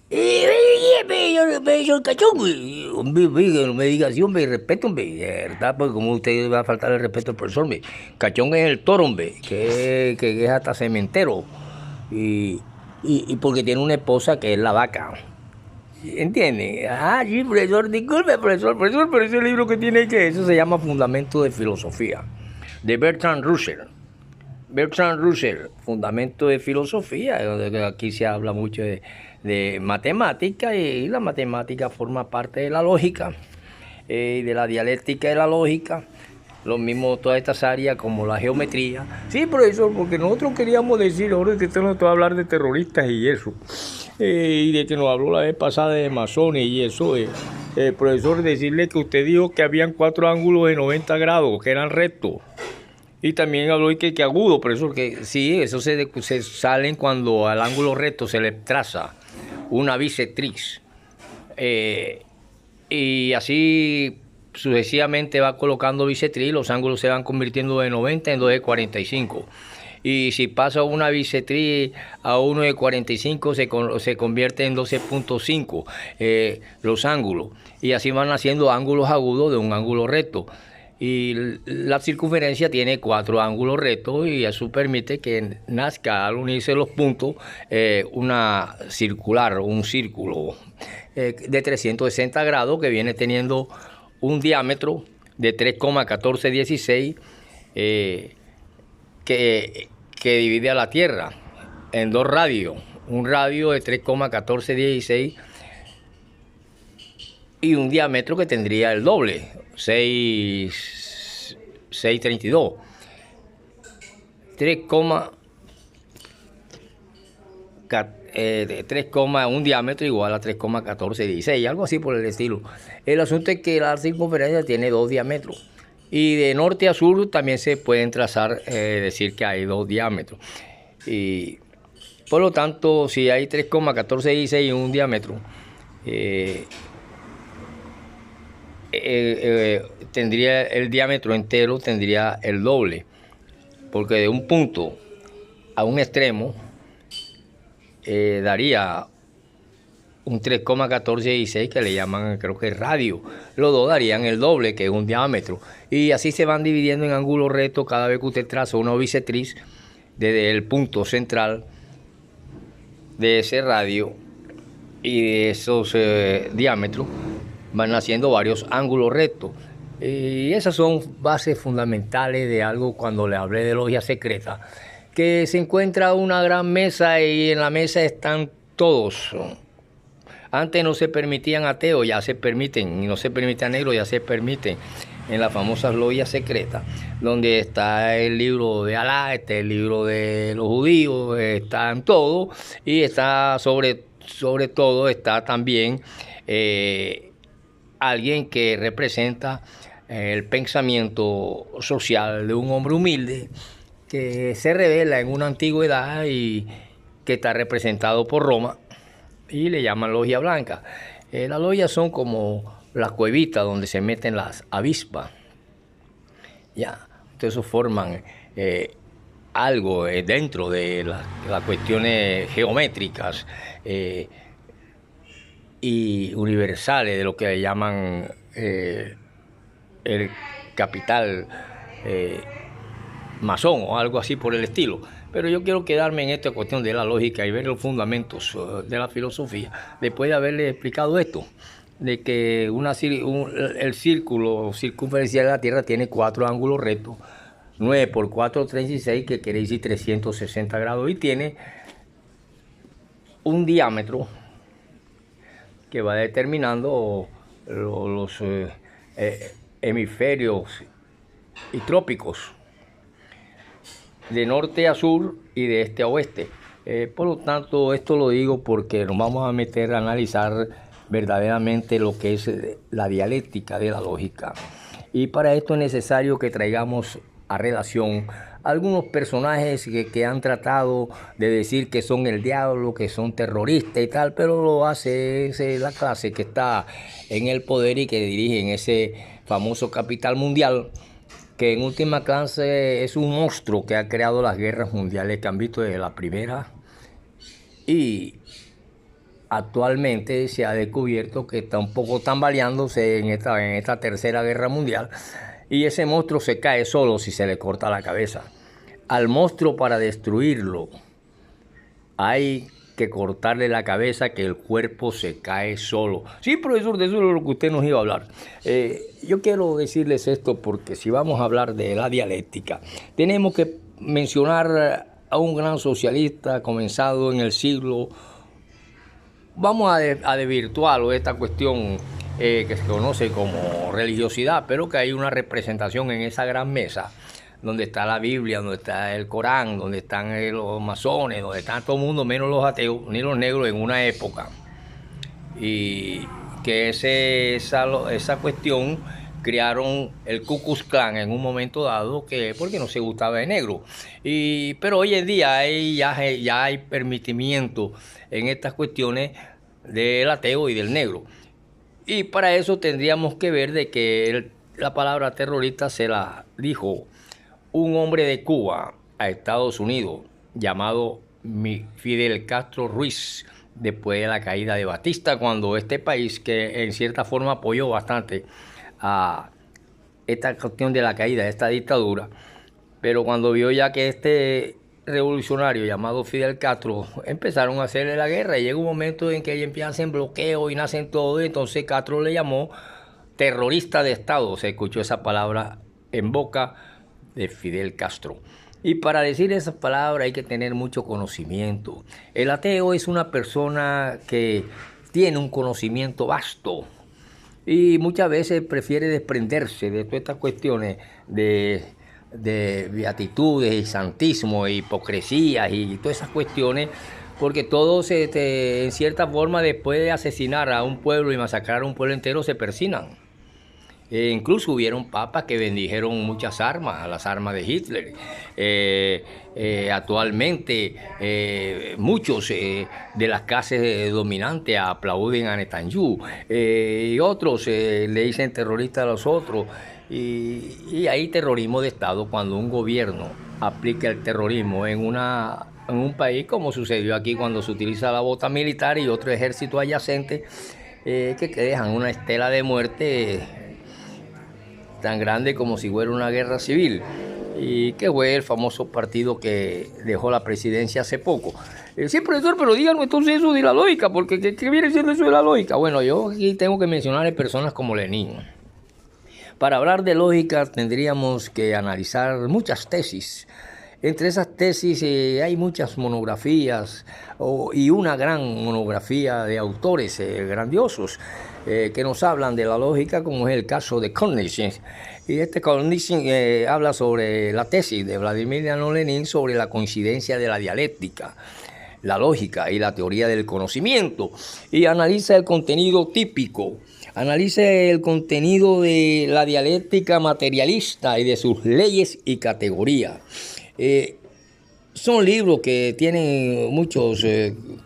Me dijo el cachón, hombre, no me diga así, hombre, respeto, hombre, de verdad, pues como usted va a faltar el respeto al profesor, hombre. Cachón es el toro, hombre, que es hasta cementero, y, y porque tiene una esposa que es la vaca. ¿Entiende? Ah, sí, profesor, disculpe, profesor, pero ese libro que tiene que, eso se llama Fundamento de Filosofía, de Bertrand Russell. Bertrand Russell, Fundamento de Filosofía, donde aquí se habla mucho de matemática y la matemática forma parte de la lógica y de la dialéctica de la lógica. Lo mismo todas estas áreas como la geometría. Sí, profesor, porque nosotros queríamos decir, ahora que usted nos va a hablar de terroristas y eso, y de que nos habló la vez pasada de masones y eso, profesor, decirle que usted dijo que habían 4 ángulos de 90 grados, que eran rectos. Y también habló de que agudo, profesor, que sí, eso se salen cuando al ángulo recto se le traza una bisectriz. Y así sucesivamente va colocando bisectriz, los ángulos se van convirtiendo de 90 en 2 de 45. Y si pasa una bisectriz a uno de 45 se convierte en 12.5 los ángulos. Y así van haciendo ángulos agudos de un ángulo recto. Y la circunferencia tiene 4 ángulos rectos y eso permite que nazca al unirse los puntos una circular, un círculo de 360 grados que viene teniendo un diámetro de 3,1416 que divide a la Tierra en 2 radios, un radio de 3,1416 y un diámetro que tendría el doble, 632. 3, 3, un diámetro igual a 3,1416, algo así por el estilo. El asunto es que la circunferencia tiene 2 diámetros. Y de norte a sur también se pueden trazar, decir que hay 2 diámetros. Y por lo tanto, si hay 3,1416 en un diámetro, tendría el diámetro entero, tendría el doble. Porque de un punto a un extremo daría un 3,1416 que le llaman, creo que radio. Los dos darían el doble, que es un diámetro. Y así se van dividiendo en ángulos rectos cada vez que usted traza una bisectriz desde el punto central de ese radio y de esos diámetros van haciendo varios ángulos rectos. Y esas son bases fundamentales de algo cuando le hablé de logia secreta, que se encuentra una gran mesa y en la mesa están todos. Antes no se permitían ateos, ya se permiten, y no se permitían negros, ya se permiten en las famosas logias secretas, donde está el libro de Alá, está el libro de los judíos, están todos, y está sobre todo está también alguien que representa el pensamiento social de un hombre humilde que se revela en una antigüedad y que está representado por Roma y le llaman logia blanca. Las logias son como las cuevitas donde se meten las avispas. Ya, entonces forman algo dentro de las cuestiones geométricas y universales de lo que llaman el capital masón o algo así por el estilo. Pero yo quiero quedarme en esta cuestión de la lógica y ver los fundamentos de la filosofía, después de haberle explicado esto, de que el círculo circunferencial de la Tierra tiene 4 ángulos rectos, 9 por 4, 36, que quiere decir 360 grados, y tiene un diámetro que va determinando los hemisferios y trópicos de norte a sur y de este a oeste. Por lo tanto, esto lo digo porque nos vamos a meter a analizar verdaderamente lo que es la dialéctica de la lógica. Y para esto es necesario que traigamos a relación algunos personajes que han tratado de decir que son el diablo, que son terroristas y tal, pero lo hace la clase que está en el poder y que dirige en ese famoso capital mundial, que en última clase es un monstruo que ha creado las guerras mundiales que han visto desde la primera y actualmente se ha descubierto que está un poco tambaleándose en esta Tercera Guerra Mundial, y ese monstruo se cae solo si se le corta la cabeza. Al monstruo, para destruirlo, hay que cortarle la cabeza, que el cuerpo se cae solo. Sí, profesor, de eso es lo que usted nos iba a hablar. Yo quiero decirles esto porque si vamos a hablar de la dialéctica, tenemos que mencionar a un gran socialista comenzado en el siglo. Vamos a desvirtuarlo, esta cuestión que se conoce como religiosidad, pero que hay una representación en esa gran mesa, donde está la Biblia, donde está el Corán, donde están los masones, donde está todo el mundo, menos los ateos, ni los negros, en una época. Y que esa cuestión crearon el Ku Klux Klan en un momento dado, porque no se gustaba de negro. Pero hoy en día ya hay permitimiento en estas cuestiones del ateo y del negro. Y para eso tendríamos que ver de que la palabra terrorista se la dijo un hombre de Cuba a Estados Unidos llamado Fidel Castro Ruiz, después de la caída de Batista, cuando este país, que en cierta forma apoyó bastante a esta cuestión de la caída de esta dictadura, pero cuando vio ya que este revolucionario llamado Fidel Castro empezaron a hacerle la guerra, y llega un momento en que ellos empiezan bloqueo y nacen todo, y entonces Castro le llamó terrorista de Estado. Se escuchó esa palabra en boca de Fidel Castro. Y para decir esas palabras hay que tener mucho conocimiento. El ateo es una persona que tiene un conocimiento vasto y muchas veces prefiere desprenderse de todas estas cuestiones de beatitudes y santismo e hipocresías y todas esas cuestiones, porque todos en cierta forma, después de asesinar a un pueblo y masacrar a un pueblo entero, se persignan. Incluso hubieron papas que bendijeron muchas armas, las armas de Hitler. Actualmente muchos de las clases dominantes aplauden a Netanyahu, y otros le dicen terroristas a los otros. Y hay terrorismo de Estado cuando un gobierno aplica el terrorismo en un país, como sucedió aquí cuando se utiliza la bota militar y otro ejército adyacente, que dejan una estela de muerte tan grande como si fuera una guerra civil, y que fue el famoso partido que dejó la presidencia hace poco. Sí, profesor, pero díganos entonces eso de la lógica, porque ¿qué viene siendo eso de la lógica? Bueno, yo aquí tengo que mencionar a personas como Lenin. Para hablar de lógica tendríamos que analizar muchas tesis. Entre esas tesis hay muchas monografías y una gran monografía de autores grandiosos que nos hablan de la lógica, como es el caso de Konnigsen. Y Konnigsen habla sobre la tesis de Vladimir Lenin sobre la coincidencia de la dialéctica, la lógica y la teoría del conocimiento, y analiza el contenido típico. Analiza el contenido de la dialéctica materialista y de sus leyes y categorías. Son libros que tienen muchos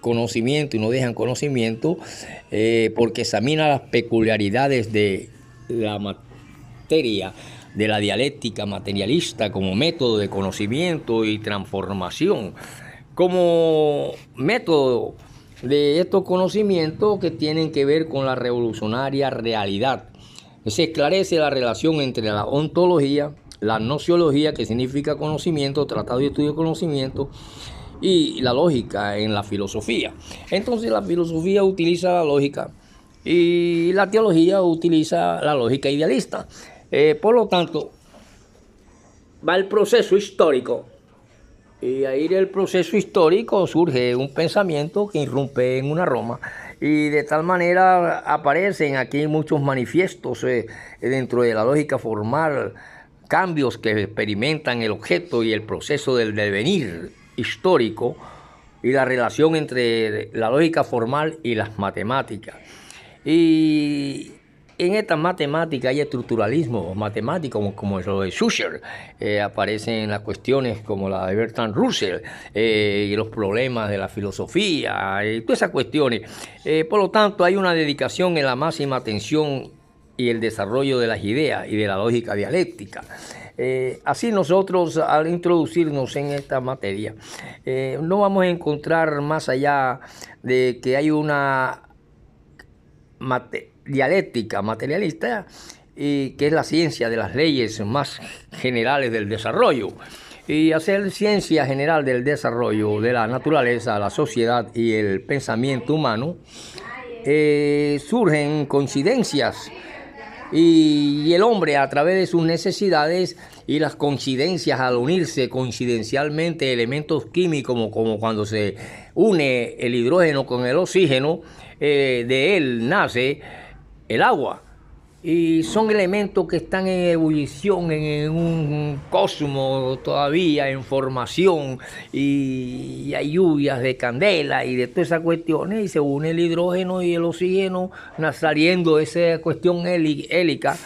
conocimientos y no dejan conocimiento, porque examinan las peculiaridades de la materia, de la dialéctica materialista como método de conocimiento y transformación, como método de estos conocimientos que tienen que ver con la revolucionaria realidad. Se esclarece la relación entre la ontología, la nociología, que significa conocimiento, tratado y estudio de conocimiento, y la lógica en la filosofía. Entonces la filosofía utiliza la lógica y la teología utiliza la lógica idealista. Por lo tanto, va el proceso histórico. Y ahí del proceso histórico surge un pensamiento que irrumpe en una Roma, y de tal manera aparecen aquí muchos manifiestos dentro de la lógica formal, cambios que experimentan el objeto y el proceso del devenir histórico, y la relación entre la lógica formal y las matemáticas. Y en esta matemática hay estructuralismo matemático, como lo de Schusser. Aparecen las cuestiones como la de Bertrand Russell, y los problemas de la filosofía, y todas esas cuestiones. Por lo tanto, hay una dedicación en la máxima atención y el desarrollo de las ideas y de la lógica dialéctica. Así nosotros, al introducirnos en esta materia, no vamos a encontrar más allá de que hay una dialéctica materialista, que es la ciencia de las leyes más generales del desarrollo. Y hacer ciencia general del desarrollo de la naturaleza, la sociedad y el pensamiento humano, surgen coincidencias. Y el hombre, a través de sus necesidades y las coincidencias, al unirse coincidencialmente elementos químicos, como cuando se une el hidrógeno con el oxígeno, de él nace el agua. Y son elementos que están en ebullición, en un cosmos todavía en formación, y hay lluvias de candela y de todas esas cuestiones, y se une el hidrógeno y el oxígeno, saliendo esa cuestión hélica,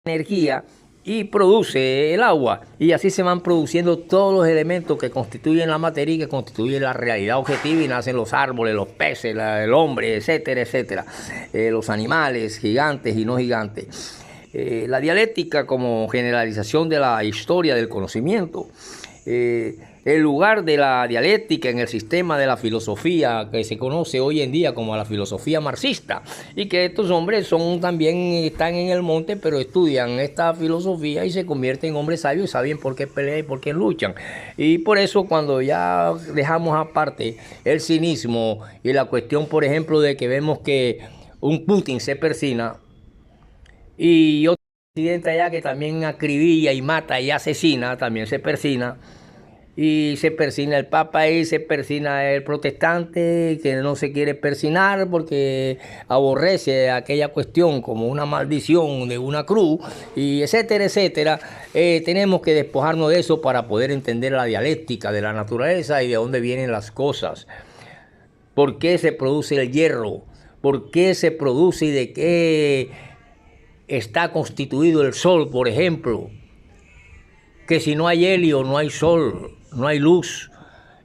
energía, y produce el agua. Y así se van produciendo todos los elementos que constituyen la materia y que constituyen la realidad objetiva, y nacen los árboles, los peces, el hombre, etcétera, etcétera, los animales, gigantes y no gigantes. La dialéctica como generalización de la historia del conocimiento. El lugar de la dialéctica en el sistema de la filosofía que se conoce hoy en día como la filosofía marxista, y que estos hombres también están en el monte, pero estudian esta filosofía y se convierten en hombres sabios y saben por qué pelean y por qué luchan. Y por eso, cuando ya dejamos aparte el cinismo y la cuestión, por ejemplo, de que vemos que un Putin se persina y otro presidente allá que también acribilla y mata y asesina, también se persina. Y se persina el Papa y se persina el protestante, que no se quiere persinar porque aborrece aquella cuestión como una maldición de una cruz, y etcétera, etcétera. Tenemos que despojarnos de eso para poder entender la dialéctica de la naturaleza y de dónde vienen las cosas. ¿Por qué se produce el hierro? ¿Por qué se produce y de qué está constituido el sol, por ejemplo? Que si no hay helio, no hay sol, no hay luz,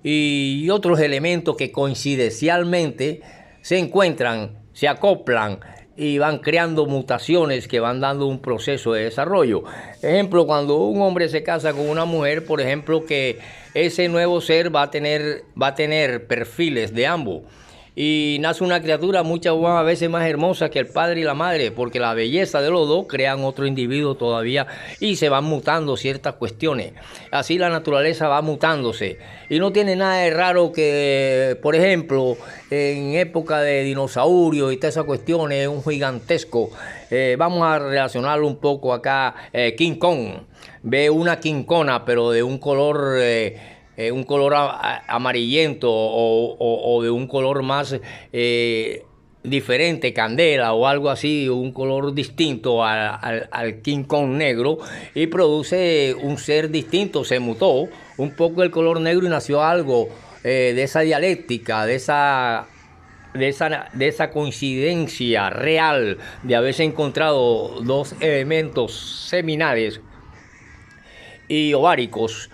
y otros elementos que coincidencialmente se encuentran, se acoplan y van creando mutaciones que van dando un proceso de desarrollo. Ejemplo, cuando un hombre se casa con una mujer, por ejemplo, que ese nuevo ser va a tener perfiles de ambos. Y nace una criatura muchas veces más hermosa que el padre y la madre, porque la belleza de los dos crean otro individuo todavía, y se van mutando ciertas cuestiones. Así la naturaleza va mutándose. Y no tiene nada de raro que, por ejemplo, en época de dinosaurios y todas esas cuestiones, un gigantesco, vamos a relacionarlo un poco acá, King Kong. Ve una King Kona, pero de un color amarillento o de un color más diferente, candela o algo así, un color distinto al King Kong negro, y produce un ser distinto. Se mutó un poco el color negro y nació algo de esa dialéctica, de esa coincidencia real de haberse encontrado dos elementos seminales y ováricos,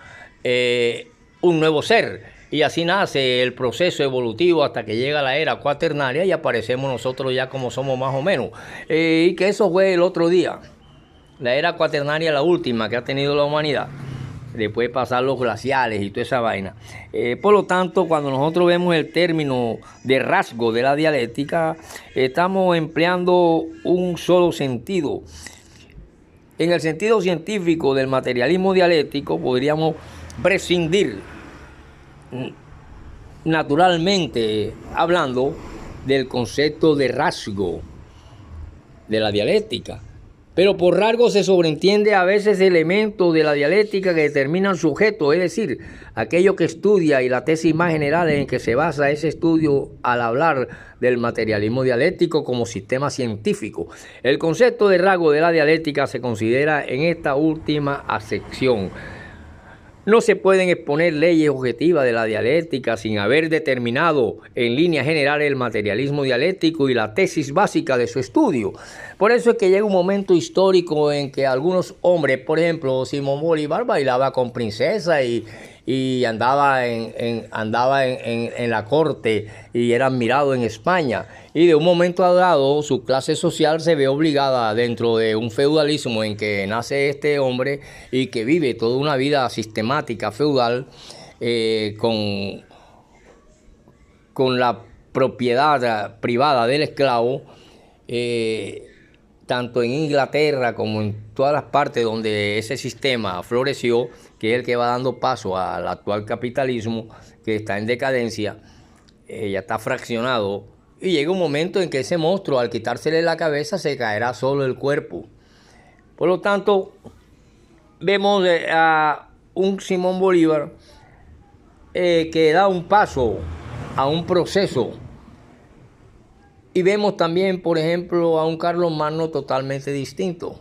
un nuevo ser. Y así nace el proceso evolutivo hasta que llega la era cuaternaria y aparecemos nosotros ya como somos más o menos. Y que eso fue el otro día. La era cuaternaria, la última que ha tenido la humanidad, después de pasar los glaciales y toda esa vaina. Por lo tanto, cuando nosotros vemos el término de rasgo de la dialéctica, estamos empleando un solo sentido. En el sentido científico del materialismo dialéctico podríamos prescindir, naturalmente hablando, del concepto de rasgo de la dialéctica. Pero por rasgo se sobreentiende a veces elementos de la dialéctica que determinan su objeto, es decir, aquello que estudia, y la tesis más general en que se basa ese estudio al hablar del materialismo dialéctico como sistema científico. El concepto de rasgo de la dialéctica se considera en esta última acepción. No se pueden exponer leyes objetivas de la dialéctica sin haber determinado en líneas generales el materialismo dialéctico y la tesis básica de su estudio. Por eso es que llega un momento histórico en que algunos hombres, por ejemplo, Simón Bolívar bailaba con princesa y y andaba en la corte y era admirado en España. Y de un momento dado su clase social se ve obligada dentro de un feudalismo en que nace este hombre y que vive toda una vida sistemática feudal con la propiedad privada del esclavo, tanto en Inglaterra como en todas las partes donde ese sistema floreció, que es el que va dando paso al actual capitalismo, que está en decadencia, ya está fraccionado, y llega un momento en que ese monstruo, al quitársele la cabeza, se caerá solo el cuerpo. Por lo tanto, vemos a un Simón Bolívar que da un paso a un proceso. Y vemos también, por ejemplo, a un Carlomagno totalmente distinto,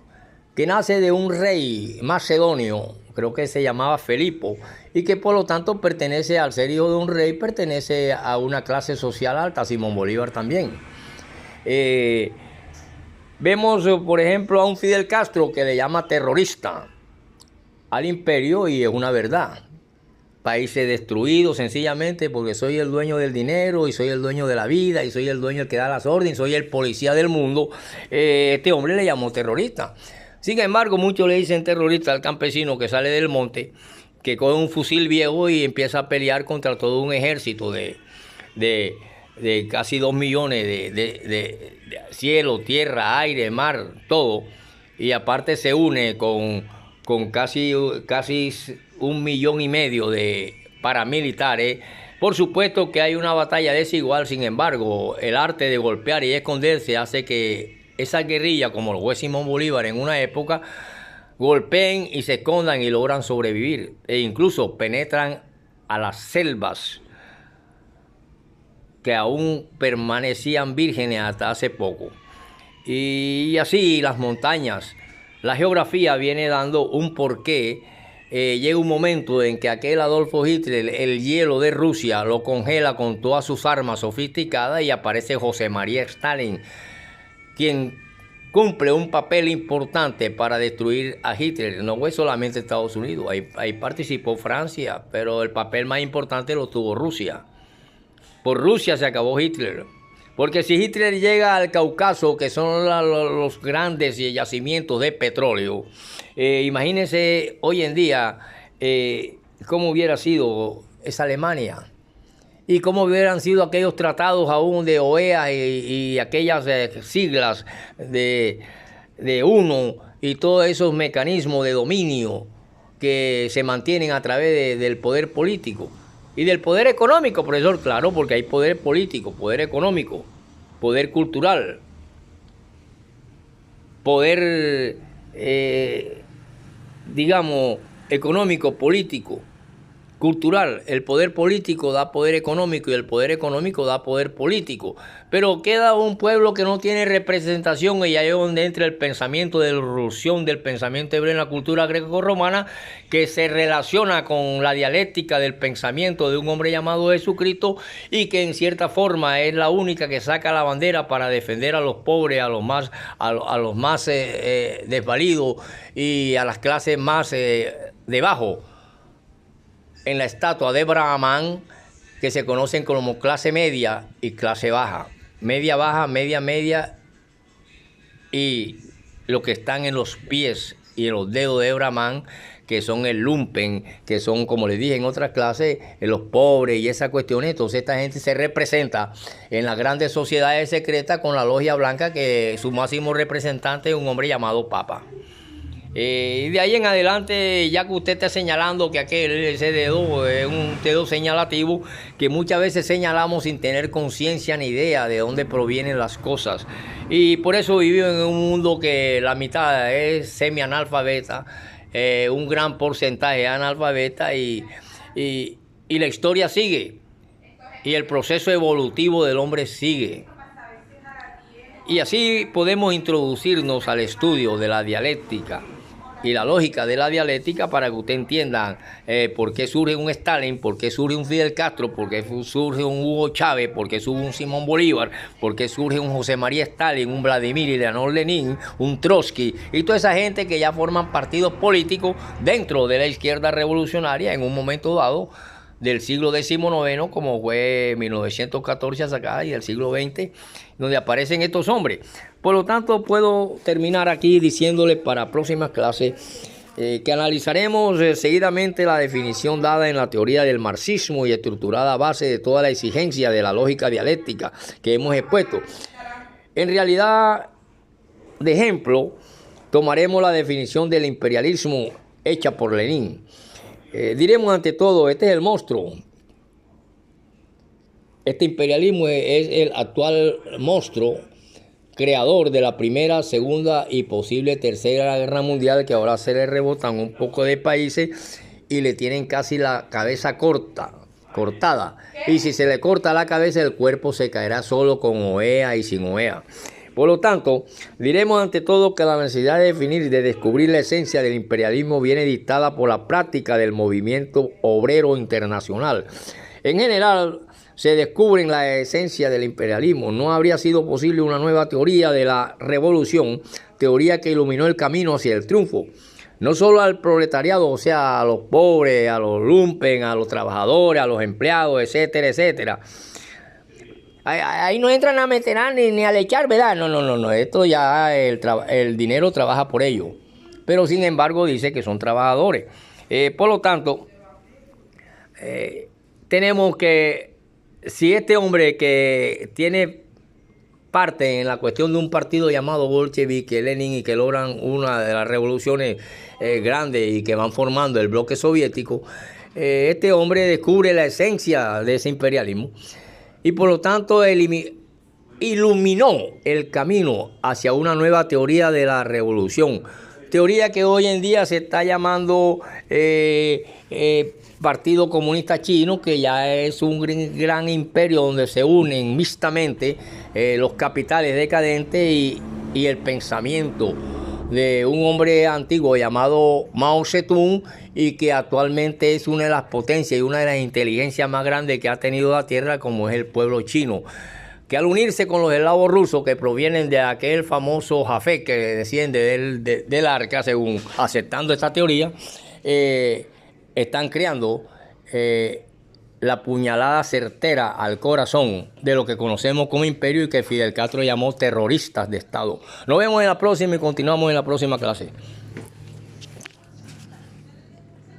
que nace de un rey macedonio, creo que se llamaba Felipo, y que por lo tanto pertenece, al ser hijo de un rey, pertenece a una clase social alta. Simón Bolívar también. Vemos, por ejemplo, a un Fidel Castro que le llama terrorista al imperio, y es una verdad. Países destruidos sencillamente porque soy el dueño del dinero y soy el dueño de la vida y soy el dueño el que da las órdenes, soy el policía del mundo. Este hombre le llamó terrorista. Sin embargo, muchos le dicen terrorista al campesino que sale del monte, que coge un fusil viejo y empieza a pelear contra todo un ejército de casi 2 millones de cielo, tierra, aire, mar, todo. Y aparte se une con casi 1,5 millones de paramilitares. Por supuesto que hay una batalla desigual, sin embargo, el arte de golpear y esconderse hace que esa guerrilla, como lo fue Simón Bolívar en una época, golpeen y se escondan y logran sobrevivir, e incluso penetran a las selvas que aún permanecían vírgenes hasta hace poco. Y así las montañas. La geografía viene dando un porqué. Llega un momento en que aquel Adolfo Hitler, el hielo de Rusia, lo congela con todas sus armas sofisticadas, y aparece José María Stalin, quien cumple un papel importante para destruir a Hitler. No fue solamente Estados Unidos, ahí participó Francia, pero el papel más importante lo tuvo Rusia. Por Rusia se acabó Hitler. Porque si Hitler llega al Cáucaso, que son los grandes yacimientos de petróleo, imagínense hoy en día cómo hubiera sido esa Alemania y cómo hubieran sido aquellos tratados aún de OEA y aquellas siglas de UNO y todos esos mecanismos de dominio que se mantienen a través del poder político. Y del poder económico, profesor, claro, porque hay poder político, poder económico, poder cultural, poder, digamos, económico, político, cultural. El poder político da poder económico y el poder económico da poder político. Pero queda un pueblo que no tiene representación, y ahí es donde entra el pensamiento de la evolución del pensamiento hebreo en la cultura greco-romana, que se relaciona con la dialéctica del pensamiento de un hombre llamado Jesucristo, y que en cierta forma es la única que saca la bandera para defender a los pobres, a los más desvalidos y a las clases más debajo. En la estatua de Brahman, que se conocen como clase media y clase baja. Media baja, media y lo que están en los pies y en los dedos de Brahman, que son el lumpen, que son, como les dije en otras clases, los pobres y esas cuestiones. Entonces esta gente se representa en las grandes sociedades secretas con la logia blanca, que su máximo representante es un hombre llamado Papa. Y de ahí en adelante, ya que usted está señalando que ese dedo es un dedo señalativo, que muchas veces señalamos sin tener conciencia ni idea de dónde provienen las cosas. Y por eso vivimos en un mundo que la mitad es semi-analfabeta, un gran porcentaje analfabeta, y la historia sigue. Y el proceso evolutivo del hombre sigue. Y así podemos introducirnos al estudio de la dialéctica y la lógica de la dialéctica para que usted entienda por qué surge un Stalin, por qué surge un Fidel Castro, por qué surge un Hugo Chávez, por qué surge un Simón Bolívar, por qué surge un José María Stalin, un Vladimir y Leonor Lenin, un Trotsky y toda esa gente que ya forman partidos políticos dentro de la izquierda revolucionaria en un momento dado del siglo XIX, como fue 1914 hasta acá, y del siglo XX, donde aparecen estos hombres. Por lo tanto, puedo terminar aquí diciéndole para próximas clases que analizaremos seguidamente la definición dada en la teoría del marxismo y estructurada a base de toda la exigencia de la lógica dialéctica que hemos expuesto. En realidad, de ejemplo, tomaremos la definición del imperialismo hecha por Lenin. Diremos ante todo, este es el monstruo. Este imperialismo es el actual monstruo creador de la Primera, Segunda y posible Tercera Guerra Mundial, que ahora se le rebotan un poco de países y le tienen casi la cabeza cortada. Y si se le corta la cabeza, el cuerpo se caerá solo con OEA y sin OEA. Por lo tanto, diremos ante todo que la necesidad de definir y de descubrir la esencia del imperialismo viene dictada por la práctica del movimiento obrero internacional. En general, se descubre la esencia del imperialismo. No habría sido posible una nueva teoría de la revolución, teoría que iluminó el camino hacia el triunfo. No solo al proletariado, o sea, a los pobres, a los lumpen, a los trabajadores, a los empleados, etcétera, etcétera. Ahí no entran a meter ni a lechar, ¿verdad? No. Esto ya el dinero trabaja por ellos. Pero sin embargo dice que son trabajadores. Por lo tanto, tenemos que, si este hombre que tiene parte en la cuestión de un partido llamado bolchevique, Lenin, y que logran una de las revoluciones grandes y que van formando el bloque soviético, este hombre descubre la esencia de ese imperialismo. Y por lo tanto iluminó el camino hacia una nueva teoría de la revolución. Teoría que hoy en día se está llamando Partido Comunista Chino, que ya es un gran imperio donde se unen mixtamente los capitales decadentes y el pensamiento de un hombre antiguo llamado Mao Zedong, y que actualmente es una de las potencias y una de las inteligencias más grandes que ha tenido la Tierra, como es el pueblo chino, que al unirse con los eslavos rusos que provienen de aquel famoso Jafet que desciende del arca, según aceptando esta teoría, están creando la puñalada certera al corazón de lo que conocemos como imperio y que Fidel Castro llamó terroristas de Estado. Nos vemos en la próxima y continuamos en la próxima clase.